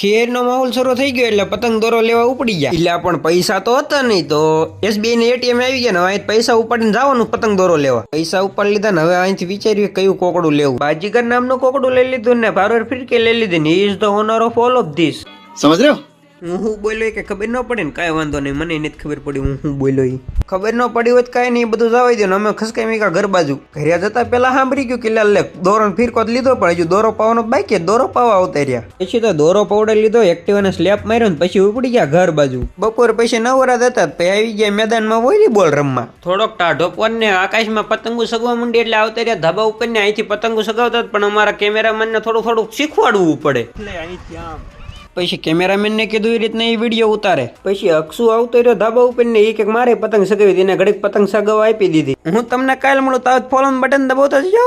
ખેરનો માહોલ શરૂ થઈ ગયો એટલે પતંગ દોરો લેવા ઉપડી ગયા. એટલે પણ પૈસા તો હતા નહીં, તો SBI ને ATM આવી ગયા ને હવે પૈસા ઉપાડીને જવાનું પતંગ દોરો લેવા. પૈસા ઉપાડી લીધા ને હવે અહીંથી વિચાર્યું કયું કોકડું લેવું. બાજીગર નામનું કોકડું લઈ લીધું ને ફારવર ફિરકી લઈ લીધી ને is the owner of all of this. સમજ રહ્યો? હું બોલ્યો કે ખબર ન પડે ને કાંઈ વાંધો નહીં, મને નથી ખબર પડી હું બોલ્યો એ. ખબર ન પડી હોય કાંઈ નહીં, બધું જવાઈ દો ને અમે ખસકાઈ મીકા ઘર બાજુ. ઘરે જતા પેલા સાંભળી ગયું કે લે દોરો ફિરકો લીધો પણ હજુ દોરો પાવાનો બાકી, દોરો પાવા આવતા રહ્યા. પછી તો દોરો પાવડર લીધો, એક્ટિવાને સ્લેપ માર્યો ને પછી ઉપડી ગયા ઘર બાજુ. બપોર પછી નવરા હતા પછી આવી ગયા મેદાનમાં વોલીબોલ રમવા. થોડોક ટાઢો પવન ને આકાશમાં પતંગો સગવા માંડી એટલે આવતા રહ્યા ધાબા ઉપર ને અહીંથી પતંગો સગાવતા પણ અમારા કેમેરામેન ને થોડું શીખવાડવું પડે. પછી કેમેરામેન ને કીધું એ રીતના એ વિડીયો ઉતારે. પછી અક્ષુ આવતો રહ્યો ધાબા ઉપર ને એ કે મારે પતંગ સગાવી હતી, એને ઘડીક પતંગ સગાવવા આપી દીધી. હું તમને કાલ મળું તાવ ફોલો બટન દબાવતા જજો.